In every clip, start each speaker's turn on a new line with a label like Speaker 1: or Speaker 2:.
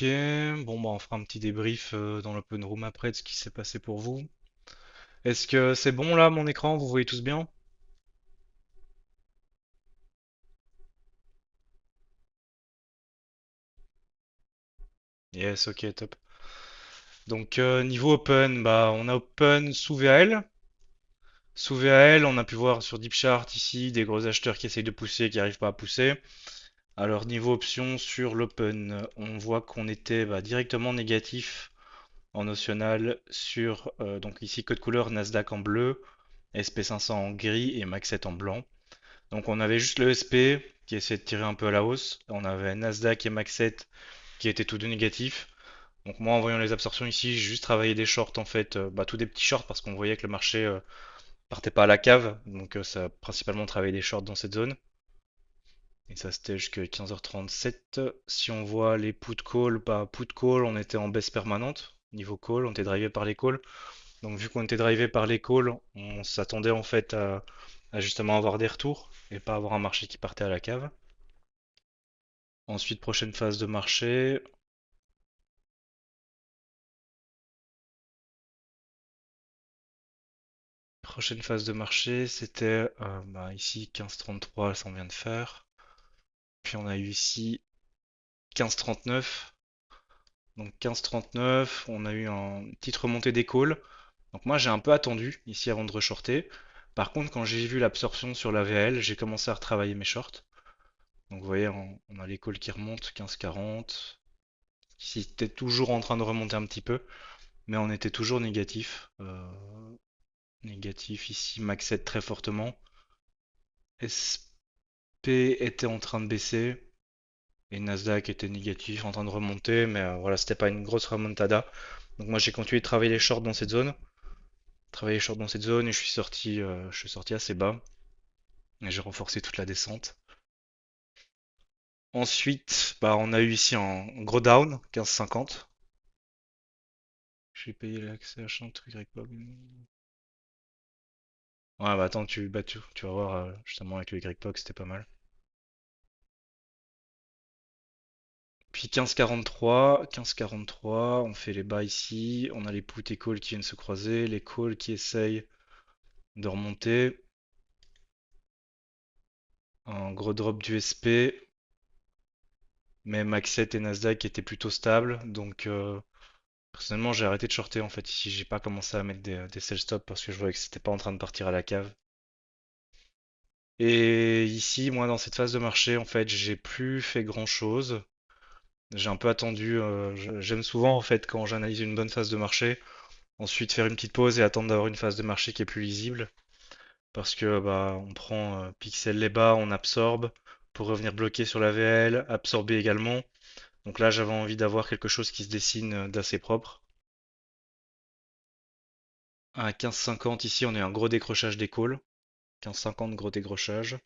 Speaker 1: Ok, bon bah on fera un petit débrief dans l'open room après de ce qui s'est passé pour vous. Est-ce que c'est bon là mon écran, vous voyez tous bien? Yes, ok, top. Donc niveau open, bah on a open sous VAL. Sous VAL, on a pu voir sur DeepChart ici des gros acheteurs qui essayent de pousser, qui n'arrivent pas à pousser. Alors niveau option sur l'open, on voit qu'on était directement négatif en notional sur donc ici code couleur Nasdaq en bleu, SP500 en gris et Max 7 en blanc. Donc on avait juste le SP qui essayait de tirer un peu à la hausse. On avait Nasdaq et Max 7 qui étaient tous deux négatifs. Donc moi en voyant les absorptions ici, j'ai juste travaillé des shorts en fait, tous des petits shorts parce qu'on voyait que le marché partait pas à la cave. Donc ça a principalement travaillé des shorts dans cette zone. Et ça c'était jusqu'à 15h37. Si on voit les put call, put call, on était en baisse permanente. Niveau call, on était drivé par les calls. Donc vu qu'on était drivé par les calls, on s'attendait en fait à justement avoir des retours et pas avoir un marché qui partait à la cave. Ensuite, prochaine phase de marché. Prochaine phase de marché, c'était ici 15,33, ça on vient de faire. Puis on a eu ici 15,39. Donc 15,39, on a eu une petite remontée des calls. Donc moi j'ai un peu attendu ici avant de reshorter. Par contre, quand j'ai vu l'absorption sur la VL, j'ai commencé à retravailler mes shorts. Donc vous voyez, on a les calls qui remontent, 15,40. Ici, c'était toujours en train de remonter un petit peu, mais on était toujours négatif. Négatif ici, Max 7 très fortement. SP était en train de baisser et Nasdaq était négatif, en train de remonter, mais voilà, c'était pas une grosse remontada. Donc moi j'ai continué de travailler les shorts dans cette zone, travailler les shorts dans cette zone et je suis sorti assez bas et j'ai renforcé toute la descente. Ensuite, on a eu ici un gros down, 15,50. J'ai payé l'accès à un truc. Ouais, bah attends, tu vas voir, justement avec le YPOC, c'était pas mal. Puis 15,43, on fait les bas ici, on a les put et calls qui viennent se croiser, les calls qui essayent de remonter, un gros drop du SP, mais Max 7 et Nasdaq étaient plutôt stables, donc personnellement j'ai arrêté de shorter en fait ici, j'ai pas commencé à mettre des sell stop parce que je voyais que c'était pas en train de partir à la cave. Et ici, moi dans cette phase de marché, en fait, j'ai plus fait grand chose. J'ai un peu attendu, j'aime souvent en fait quand j'analyse une bonne phase de marché, ensuite faire une petite pause et attendre d'avoir une phase de marché qui est plus lisible. Parce que on prend pixel les bas, on absorbe pour revenir bloquer sur la VL, absorber également. Donc là j'avais envie d'avoir quelque chose qui se dessine d'assez propre. À 15,50 ici on a eu un gros décrochage des calls. 15,50 gros décrochage.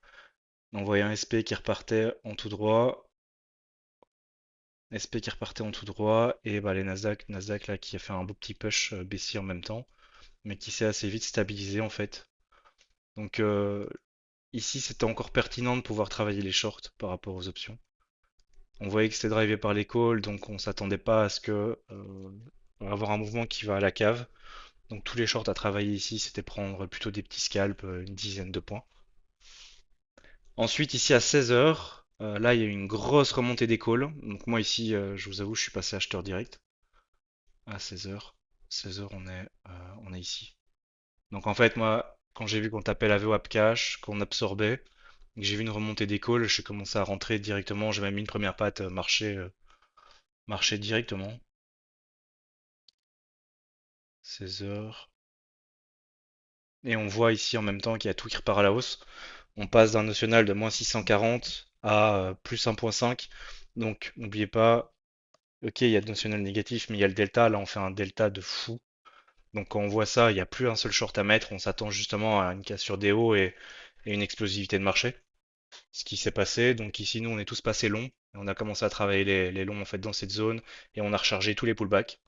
Speaker 1: On voyait un SP qui repartait en tout droit. SP qui repartait en tout droit et les Nasdaq là qui a fait un beau petit push baissier en même temps, mais qui s'est assez vite stabilisé en fait. Donc ici c'était encore pertinent de pouvoir travailler les shorts par rapport aux options. On voyait que c'était drivé par les calls, donc on s'attendait pas à ce que avoir un mouvement qui va à la cave. Donc tous les shorts à travailler ici, c'était prendre plutôt des petits scalps, une dizaine de points. Ensuite ici à 16h, là il y a eu une grosse remontée des calls. Donc moi ici, je vous avoue, je suis passé acheteur direct à 16h. 16h on est ici. Donc en fait moi, quand j'ai vu qu'on tapait la VWAP cash, qu'on absorbait, que j'ai vu une remontée des calls, j'ai commencé à rentrer directement. J'ai même mis une première patte marché directement. 16h. Et on voit ici en même temps qu'il y a tout qui repart à la hausse. On passe d'un notional de moins 640 à plus 1,5. Donc n'oubliez pas, ok, il y a le notional négatif, mais il y a le delta. Là, on fait un delta de fou. Donc quand on voit ça, il n'y a plus un seul short à mettre. On s'attend justement à une cassure des hauts et une explosivité de marché. Ce qui s'est passé. Donc ici, nous, on est tous passés longs. On a commencé à travailler les longs en fait dans cette zone et on a rechargé tous les pullbacks.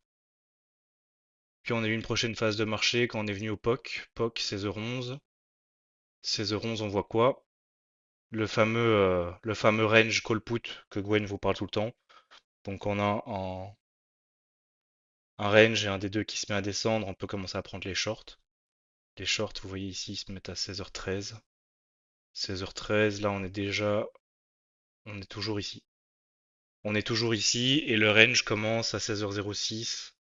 Speaker 1: Puis on a eu une prochaine phase de marché quand on est venu au POC. POC 16h11. 16h11, on voit quoi? Le fameux range call put que Gwen vous parle tout le temps. Donc on a un range et un des deux qui se met à descendre, on peut commencer à prendre les shorts. Les shorts, vous voyez ici, ils se mettent à 16h13. 16h13, là on est toujours ici. On est toujours ici et le range commence à 16h06.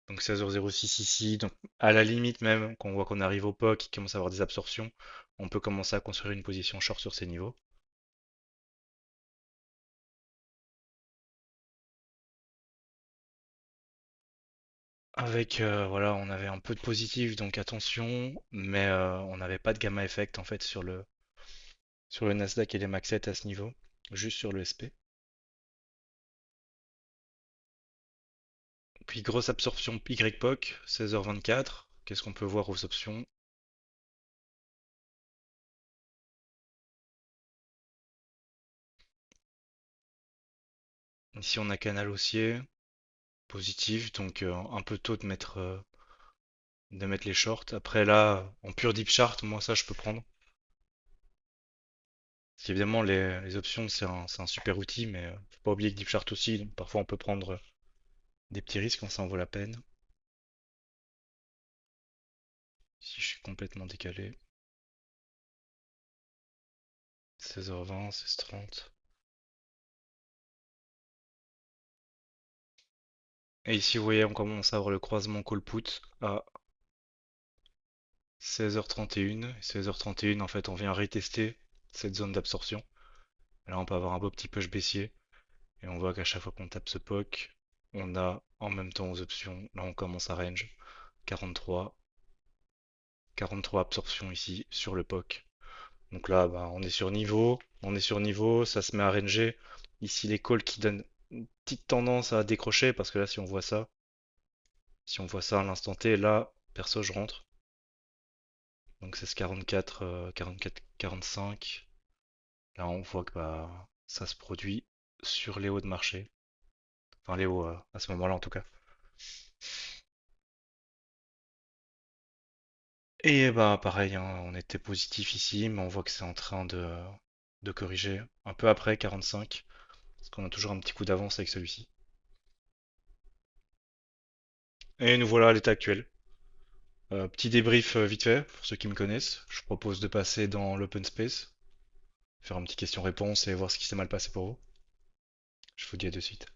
Speaker 1: Donc 16h06 ici. Donc à la limite même, quand on voit qu'on arrive au POC, qui commence à avoir des absorptions, on peut commencer à construire une position short sur ces niveaux. Avec, voilà, on avait un peu de positif, donc attention, mais on n'avait pas de gamma effect en fait sur le Nasdaq et les Maxet à ce niveau, juste sur le SP. Puis grosse absorption YPOC, 16h24. Qu'est-ce qu'on peut voir aux options? Ici on a canal haussier, positif, donc un peu tôt de mettre les shorts. Après là, en pure deep chart, moi ça je peux prendre. Parce qu'évidemment les options c'est un super outil, mais faut pas oublier que deep chart aussi, donc parfois on peut prendre des petits risques quand ça en vaut la peine. Si je suis complètement décalé. 16h20, 16h30. Et ici vous voyez on commence à avoir le croisement call put à 16h31. 16h31 en fait on vient retester cette zone d'absorption. Là on peut avoir un beau petit push baissier. Et on voit qu'à chaque fois qu'on tape ce POC, on a en même temps aux options, là on commence à range 43, 43 absorptions ici sur le POC. Donc là bah, on est sur niveau, ça se met à ranger. Ici les calls qui donnent une petite tendance à décrocher parce que là si on voit ça à l'instant T, là perso je rentre. Donc c'est ce 44, 44, 45. Là on voit que bah, ça se produit sur les hauts de marché. Enfin les hauts à ce moment-là en tout cas. Et bah pareil, hein, on était positif ici, mais on voit que c'est en train de corriger un peu après 45, parce qu'on a toujours un petit coup d'avance avec celui-ci. Et nous voilà à l'état actuel. Petit débrief vite fait, pour ceux qui me connaissent. Je propose de passer dans l'open space, faire un petit question-réponse et voir ce qui s'est mal passé pour vous. Je vous dis à de suite.